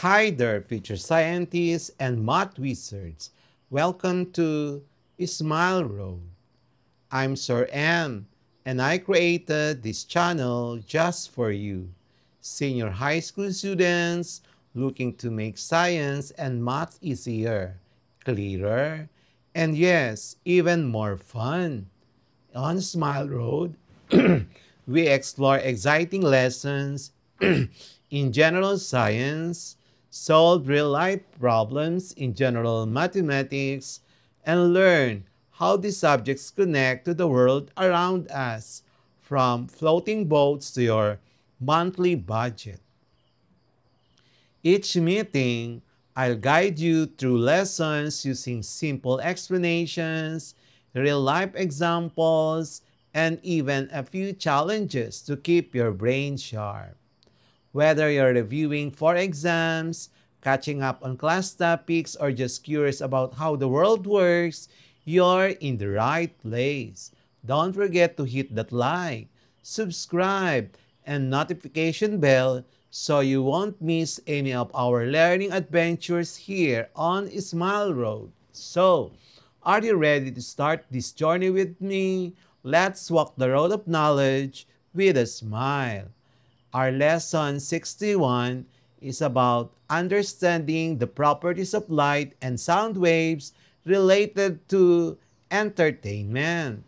Hi there, future scientists and math wizards. Welcome to Smile Road. I'm Sir M, and I created this channel just for you, senior high school students looking to make science and math easier, clearer, and yes, even more fun. On Smile Road, we explore exciting lessons in general science, solve real life problems in general mathematics, and learn how these subjects connect to the world around us, from floating boats to your monthly budget. Each meeting, I'll guide you through lessons using simple explanations, real life examples, and even a few challenges to keep your brain sharp. Whether you're reviewing for exams, catching up on class topics, or just curious about how the world works, you're in the right place. Don't forget to hit that like, subscribe, and notification bell so you won't miss any of our learning adventures here on Smile Road. So, are you ready to start this journey with me? Let's walk the road of knowledge with a smile. Our lesson 61 is about understanding the properties of light and sound waves related to entertainment.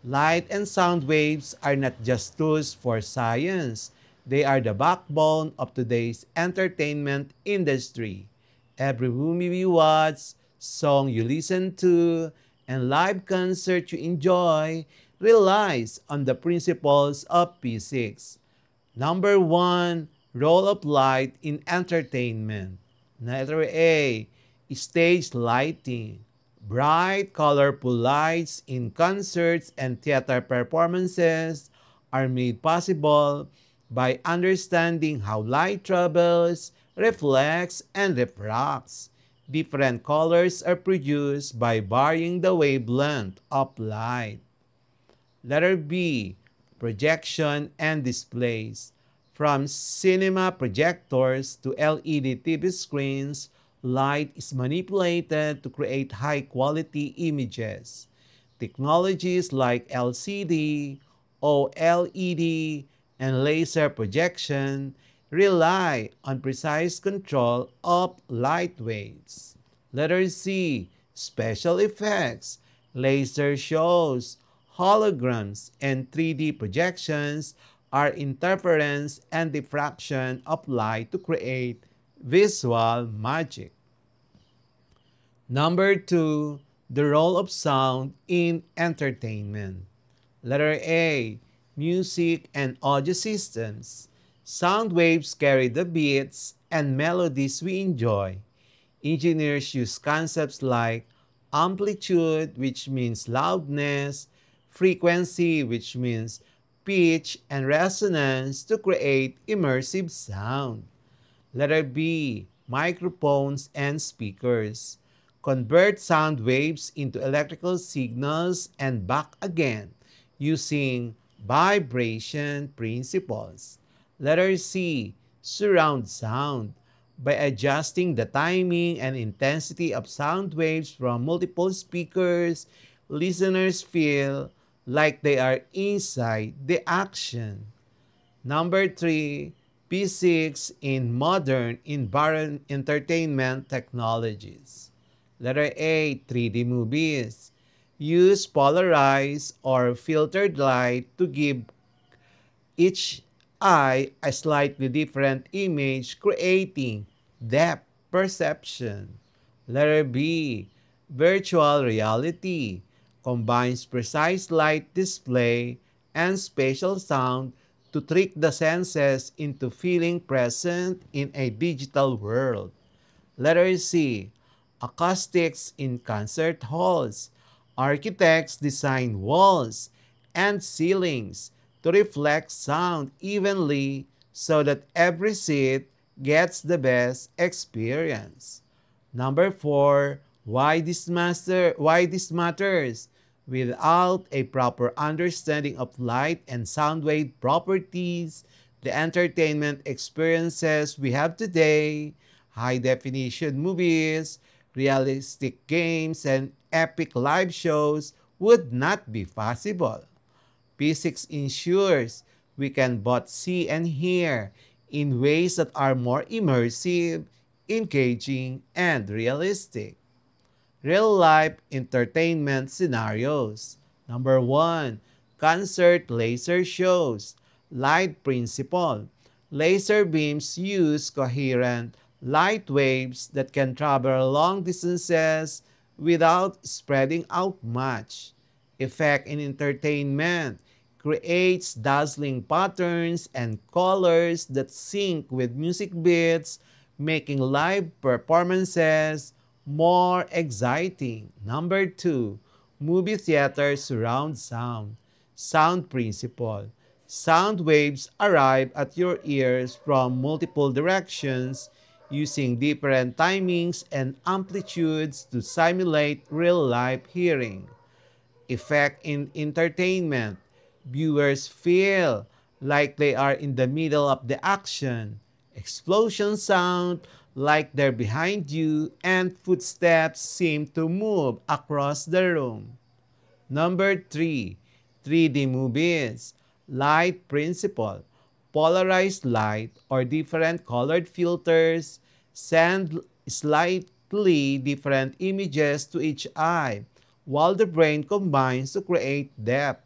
Light and sound waves are not just tools for science, they are the backbone of today's entertainment industry. Every movie you watch, song you listen to, and live concert you enjoy relies on the principles of physics. Number one, role of light in entertainment. Letter A, stage lighting. Bright, colorful lights in concerts and theater performances are made possible by understanding how light travels, reflects, and refracts. Different colors are produced by varying the wavelength of light. Letter B, projection and displays. From cinema projectors to LED TV screens, light is manipulated to create high-quality images. Technologies like LCD, OLED, and laser projection rely on precise control of light waves. Letter C, special effects. Laser shows, holograms, and 3D projections are interference and diffraction of light to create visual magic. Number two, the role of sound in entertainment. Letter A, music and audio systems. Sound waves carry the beats and melodies we enjoy. Engineers use concepts like amplitude, which means loudness, frequency, which means pitch, and resonance to create immersive sound. Letter B, microphones and speakers. Convert sound waves into electrical signals and back again using vibration principles. Letter C, surround sound. By adjusting the timing and intensity of sound waves from multiple speakers, listeners feel like they are inside the action. Number three, physics in modern entertainment technologies. Letter A, 3D movies. Use polarized or filtered light to give each eye a slightly different image, creating depth perception. Letter B, virtual reality combines precise light display and spatial sound to trick the senses into feeling present in a digital world. Letter C, acoustics in concert halls. Architects design walls and ceilings to reflect sound evenly so that every seat gets the best experience. Number four, why this matters. Without a proper understanding of light and sound wave properties, the entertainment experiences we have today, high-definition movies, realistic games, and epic live shows would not be possible. Physics ensures we can both see and hear in ways that are more immersive, engaging, and realistic. Real-life entertainment scenarios. Number 1. Concert laser shows. Light principle. Laser beams use coherent light waves that can travel long distances without spreading out much. Effect in entertainment creates dazzling patterns and colors that sync with music beats, making live performances more exciting. Number 2, movie theater surround sound. Sound principle. Sound waves arrive at your ears from multiple directions using different timings and amplitudes to simulate real-life hearing. Effect in entertainment. Viewers feel like they are in the middle of the action. Explosion sound like they're behind you, and footsteps seem to move across the room. Number 3, 3D movies. Light principle. Polarized light or different colored filters send slightly different images to each eye, while the brain combines to create depth.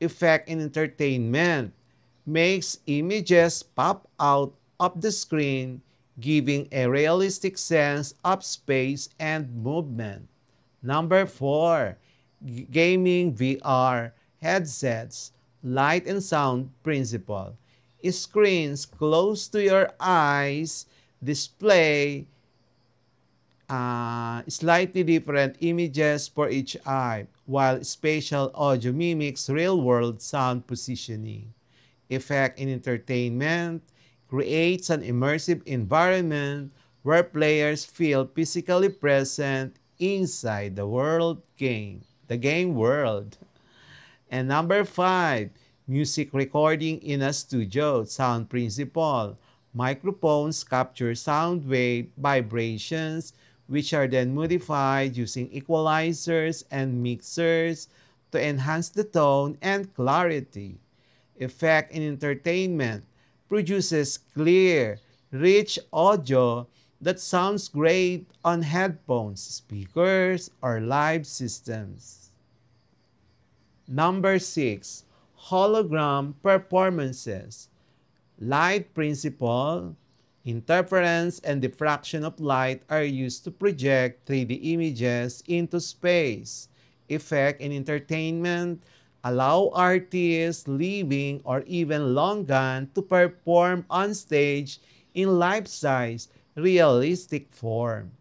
Effect in entertainment makes images pop out of the screen, giving a realistic sense of space and movement. Number 4, gaming VR headsets, light and sound principle. Screens close to your eyes display slightly different images for each eye, while spatial audio mimics real-world sound positioning. Effect in entertainment creates an immersive environment where players feel physically present inside the game world. And number 5, music recording in a studio, sound principle. Microphones capture sound wave vibrations which are then modified using equalizers and mixers to enhance the tone and clarity. Effect in entertainment produces clear, rich audio that sounds great on headphones, speakers, or live systems. Number 6, hologram performances. Light principle, interference, and diffraction of light are used to project 3D images into space. Effect in entertainment allow artists living or even long gone to perform on stage in life-size, realistic form.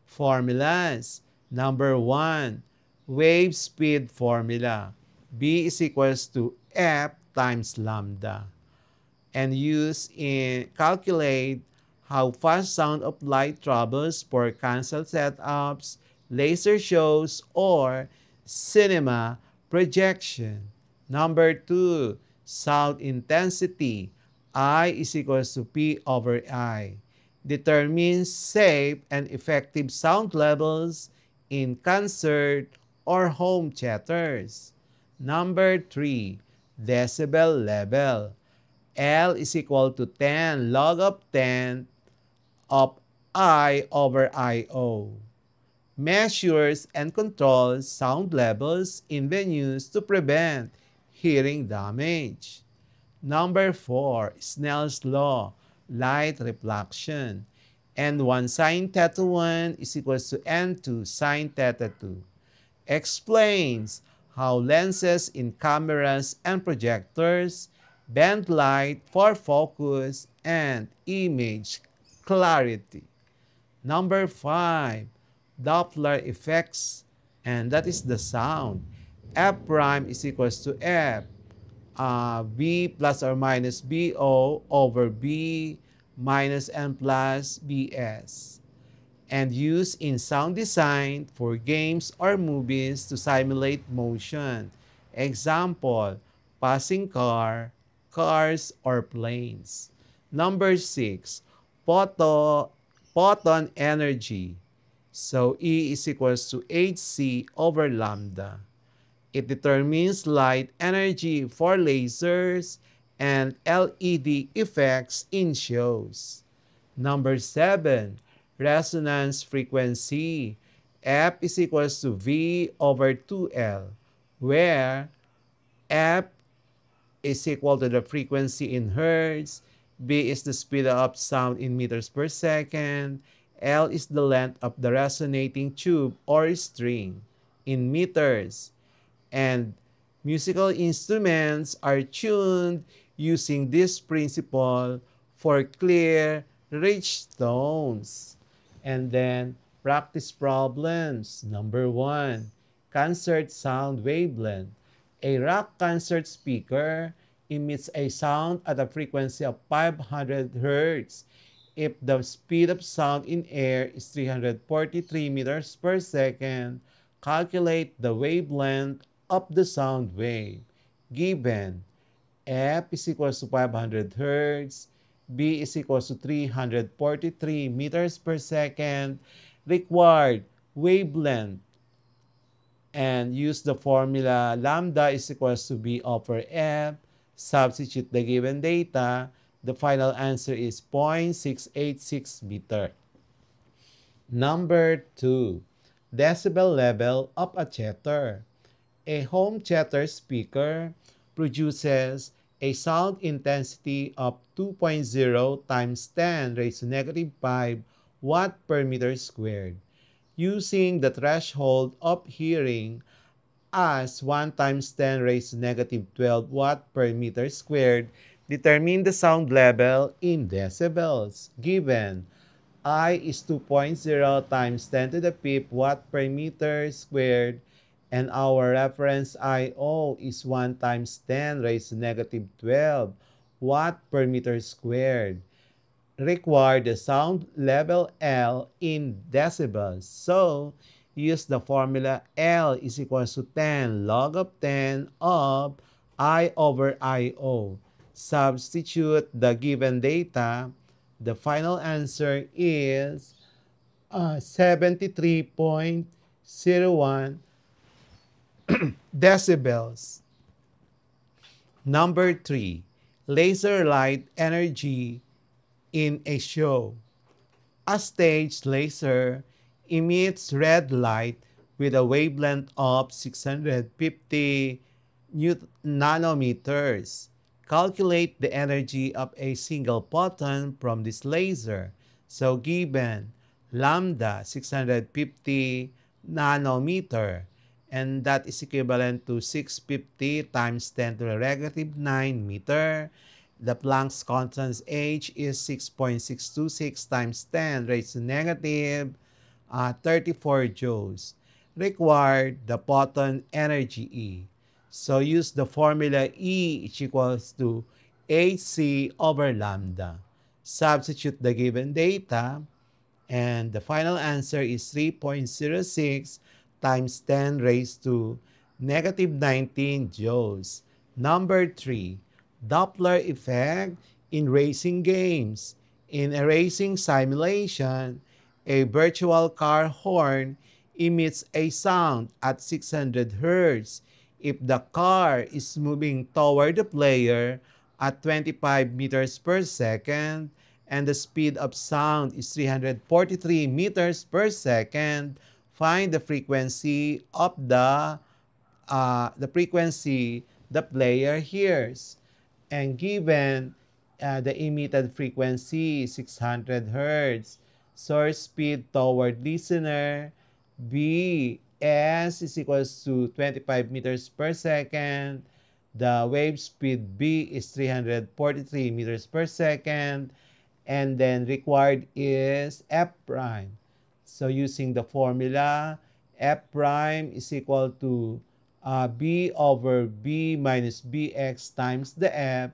Formulas. Number 1, wave speed formula. B is equals to F times lambda. And use in calculate how fast sound of light travels for cancel setups, laser shows, or cinema projection. Number 2, sound intensity. I is equals to P over I. Determines safe and effective sound levels in concert or home theaters. Number 3, decibel level. L is equal to 10 log of 10 of I over IO. Measures and controls sound levels in venues to prevent hearing damage. Number 4, Snell's law, light reflection. N1 sine theta 1 is equals to N2 sine theta 2. Explains how lenses in cameras and projectors bend light for focus and image clarity. Number 5, Doppler effects, and that is the sound. F prime is equals to F, B plus or minus BO over B minus N plus BS. And used in sound design for games or movies to simulate motion. Example, passing car, cars or planes. Number 6, photon, photon energy. So E is equals to hc over lambda. It determines light energy for lasers and LED effects in shows. Number 7, resonance frequency. F is equals to V over 2L, where F is equal to the frequency in hertz, B is the speed of sound in meters per second, L is the length of the resonating tube or string in meters, and musical instruments are tuned using this principle for clear, rich tones. And then practice problems. Number 1, concert sound wavelength. A rock concert speaker emits a sound at a frequency of 500 Hz. If the speed of sound in air is 343 meters per second, calculate the wavelength of the sound wave. Given F is equals to 500 Hz, B is equals to 343 meters per second, required wavelength, and use the formula lambda is equals to B over F, substitute the given data, the final answer is 0.686 meter. Number 2, decibel level of a chatter. A home chatter speaker produces a sound intensity of 2.0 times 10 raised to negative 5 watt per meter squared. Using the threshold of hearing as 1 times 10 raised to negative 12 watt per meter squared, determine the sound level in decibels. Given I is 2.0 times 10 to the fifth watt per meter squared, and our reference I/O is 1 times 10 raised to negative 12 watt per meter squared. Require the sound level L in decibels. So, use the formula L is equals to 10 log of 10 of I over I/O. Substitute the given data. The final answer is 73.01 decibels. Number 3, laser light energy in a show. A stage laser emits red light with a wavelength of 650 nanometers. Calculate the energy of a single photon from this laser. So given lambda 650 nanometer, and that is equivalent to 650 times 10 to the negative 9 meter. The Planck's constant H is 6.626 times 10 raised to negative 34 joules. Required the photon energy E. So use the formula E is equals to hc over lambda. Substitute the given data, and the final answer is 3.06 times 10 raised to negative 19 joules. Number 3, Doppler effect in racing games. In a racing simulation, a virtual car horn emits a sound at 600 Hz if the car is moving toward the player at 25 meters per second and the speed of sound is 343 meters per second. Find the frequency of the frequency the player hears. And given the emitted frequency 600 Hz, source speed toward listener B S is equals to 25 meters per second. The wave speed B is 343 meters per second. And then required is F prime. So using the formula, F prime is equal to B over B minus Bx times the F,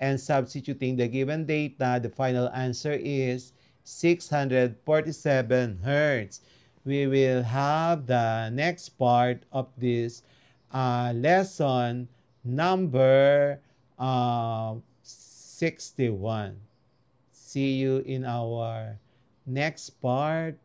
and substituting the given data, the final answer is 647 Hertz. We will have the next part of this lesson number 61. See you in our next part.